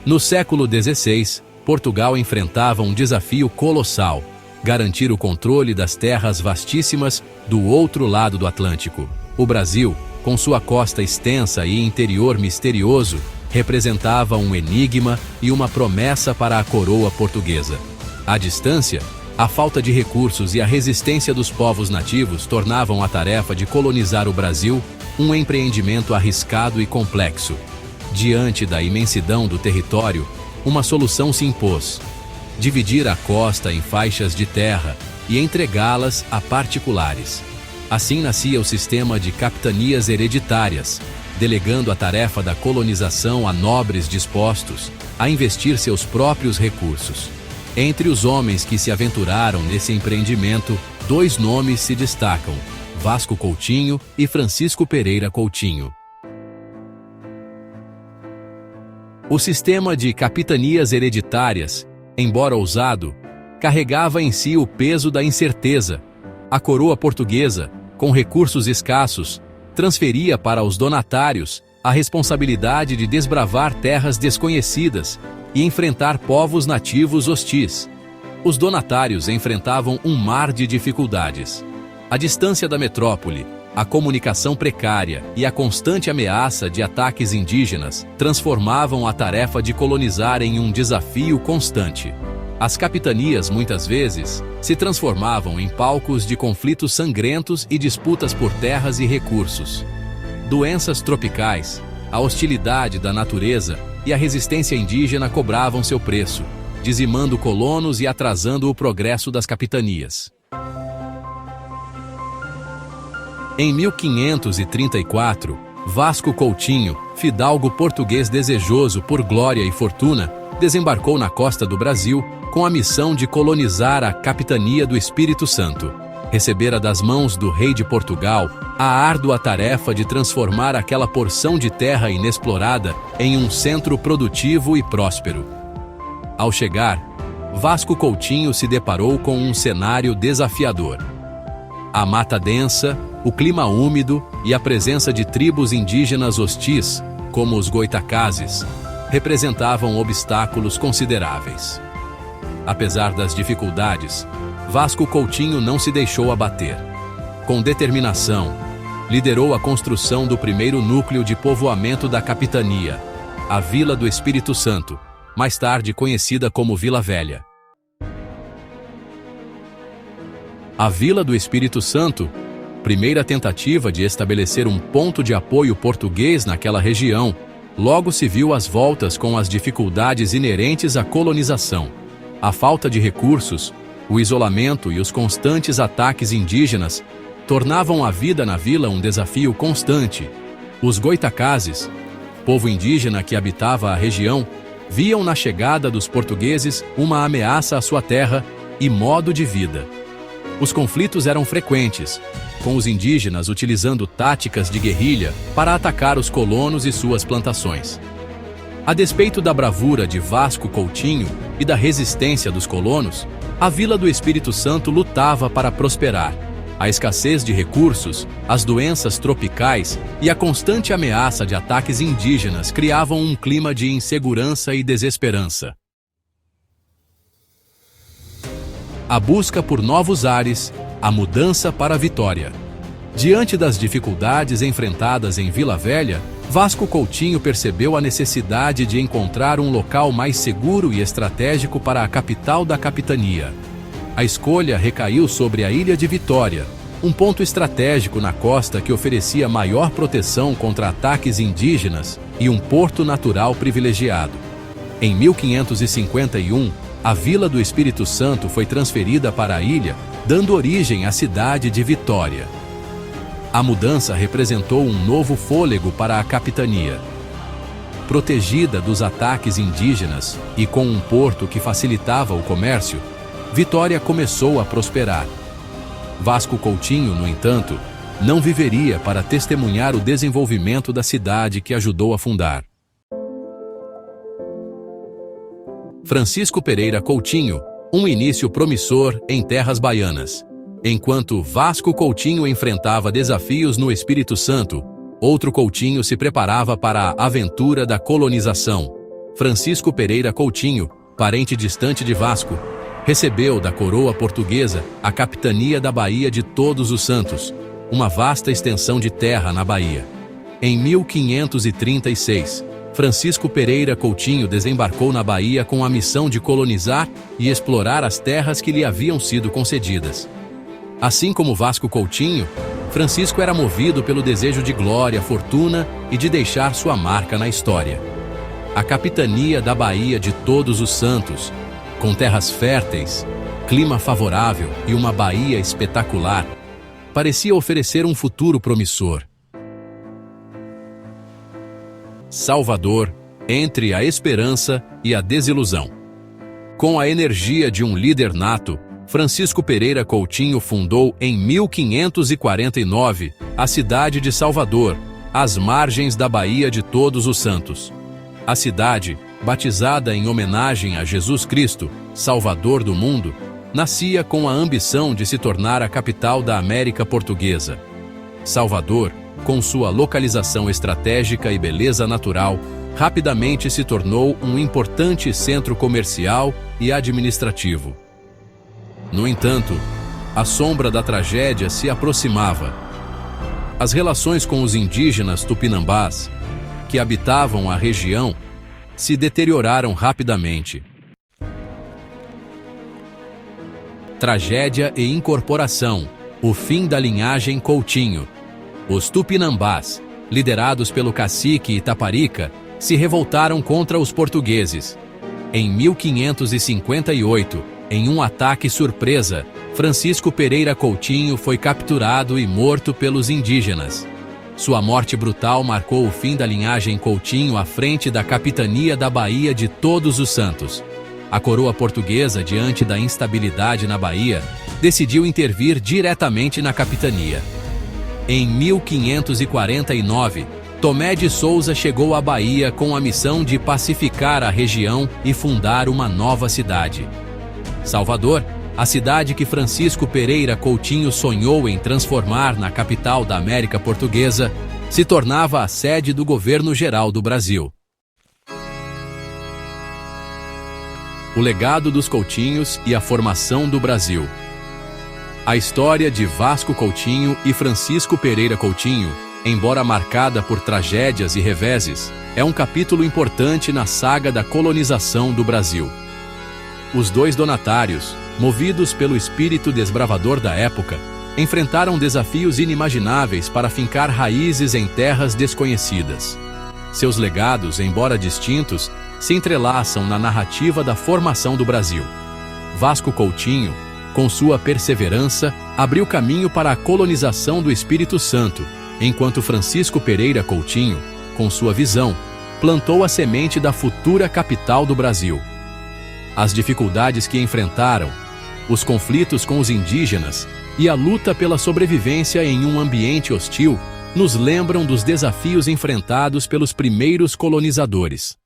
No século XVI, Portugal enfrentava um desafio colossal: garantir o controle das terras vastíssimas do outro lado do Atlântico. O Brasil, com sua costa extensa e interior misterioso, representava um enigma e uma promessa para a coroa portuguesa. À distância, a falta de recursos e a resistência dos povos nativos tornavam a tarefa de colonizar o Brasil um empreendimento arriscado e complexo. Diante da imensidão do território, uma solução se impôs: dividir a costa em faixas de terra e entregá-las a particulares. Assim nascia o sistema de capitanias hereditárias, delegando a tarefa da colonização a nobres dispostos a investir seus próprios recursos. Entre os homens que se aventuraram nesse empreendimento, 2 nomes se destacam: Vasco Coutinho e Francisco Pereira Coutinho. O sistema de capitanias hereditárias, embora ousado, carregava em si o peso da incerteza. A coroa portuguesa, com recursos escassos, transferia para os donatários a responsabilidade de desbravar terras desconhecidas e enfrentar povos nativos hostis. Os donatários enfrentavam um mar de dificuldades. A distância da metrópole, a comunicação precária e a constante ameaça de ataques indígenas transformavam a tarefa de colonizar em um desafio constante. As capitanias, muitas vezes, se transformavam em palcos de conflitos sangrentos e disputas por terras e recursos. Doenças tropicais, a hostilidade da natureza e a resistência indígena cobravam seu preço, dizimando colonos e atrasando o progresso das capitanias. Em 1534, Vasco Coutinho, fidalgo português desejoso por glória e fortuna, desembarcou na costa do Brasil com a missão de colonizar a capitania do Espírito Santo. Recebera das mãos do rei de Portugal a árdua tarefa de transformar aquela porção de terra inexplorada em um centro produtivo e próspero. Ao chegar, Vasco Coutinho se deparou com um cenário desafiador. A mata densa, o clima úmido e a presença de tribos indígenas hostis, como os goitacazes, representavam obstáculos consideráveis. Apesar das dificuldades, Vasco Coutinho não se deixou abater. Com determinação, liderou a construção do primeiro núcleo de povoamento da capitania, a Vila do Espírito Santo, mais tarde conhecida como Vila Velha. A Vila do Espírito Santo, primeira tentativa de estabelecer um ponto de apoio português naquela região, logo se viu às voltas com as dificuldades inerentes à colonização. A falta de recursos, o isolamento e os constantes ataques indígenas tornavam a vida na vila um desafio constante. Os goitacazes, povo indígena que habitava a região, viam na chegada dos portugueses uma ameaça à sua terra e modo de vida. Os conflitos eram frequentes, com os indígenas utilizando táticas de guerrilha para atacar os colonos e suas plantações. A despeito da bravura de Vasco Coutinho e da resistência dos colonos, a Vila do Espírito Santo lutava para prosperar. A escassez de recursos, as doenças tropicais e a constante ameaça de ataques indígenas criavam um clima de insegurança e desesperança. A busca por novos ares, a mudança para a vitória. Diante das dificuldades enfrentadas em Vila Velha, Vasco Coutinho percebeu a necessidade de encontrar um local mais seguro e estratégico para a capital da capitania. A escolha recaiu sobre a Ilha de Vitória, um ponto estratégico na costa que oferecia maior proteção contra ataques indígenas e um porto natural privilegiado. Em 1551, a Vila do Espírito Santo foi transferida para a ilha, dando origem à cidade de Vitória. A mudança representou um novo fôlego para a capitania. Protegida dos ataques indígenas e com um porto que facilitava o comércio, Vitória começou a prosperar. Vasco Coutinho, no entanto, não viveria para testemunhar o desenvolvimento da cidade que ajudou a fundar. Francisco Pereira Coutinho, um início promissor em terras baianas. Enquanto Vasco Coutinho enfrentava desafios no Espírito Santo, outro Coutinho se preparava para a aventura da colonização. Francisco Pereira Coutinho, parente distante de Vasco, recebeu da coroa portuguesa a capitania da Baía de Todos os Santos, uma vasta extensão de terra na Bahia. Em 1536, Francisco Pereira Coutinho desembarcou na Bahia com a missão de colonizar e explorar as terras que lhe haviam sido concedidas. Assim como Vasco Coutinho, Francisco era movido pelo desejo de glória, fortuna e de deixar sua marca na história. A capitania da Baía de Todos os Santos, com terras férteis, clima favorável e uma baía espetacular, parecia oferecer um futuro promissor. Salvador, entre a esperança e a desilusão. Com a energia de um líder nato, Francisco Pereira Coutinho fundou em 1549 a cidade de Salvador, às margens da Baía de Todos os Santos. A cidade, batizada em homenagem a Jesus Cristo, Salvador do mundo, nascia com a ambição de se tornar a capital da América Portuguesa. Salvador, com sua localização estratégica e beleza natural, rapidamente se tornou um importante centro comercial e administrativo. No entanto, a sombra da tragédia se aproximava. As relações com os indígenas tupinambás, que habitavam a região, se deterioraram rapidamente. Tragédia e incorporação, o fim da linhagem Coutinho. Os tupinambás, liderados pelo cacique Itaparica, se revoltaram contra os portugueses. Em 1558, em um ataque surpresa, Francisco Pereira Coutinho foi capturado e morto pelos indígenas. Sua morte brutal marcou o fim da linhagem Coutinho à frente da capitania da Baía de Todos os Santos. A coroa portuguesa, diante da instabilidade na Bahia, decidiu intervir diretamente na capitania. Em 1549, Tomé de Souza chegou à Bahia com a missão de pacificar a região e fundar uma nova cidade. Salvador, a cidade que Francisco Pereira Coutinho sonhou em transformar na capital da América Portuguesa, se tornava a sede do governo geral do Brasil. O legado dos Coutinhos e a formação do Brasil. A história de Vasco Coutinho e Francisco Pereira Coutinho, embora marcada por tragédias e reveses, é um capítulo importante na saga da colonização do Brasil. Os dois donatários, movidos pelo espírito desbravador da época, enfrentaram desafios inimagináveis para fincar raízes em terras desconhecidas. Seus legados, embora distintos, se entrelaçam na narrativa da formação do Brasil. Vasco Coutinho, com sua perseverança, abriu caminho para a colonização do Espírito Santo, enquanto Francisco Pereira Coutinho, com sua visão, plantou a semente da futura capital do Brasil. As dificuldades que enfrentaram, os conflitos com os indígenas e a luta pela sobrevivência em um ambiente hostil nos lembram dos desafios enfrentados pelos primeiros colonizadores.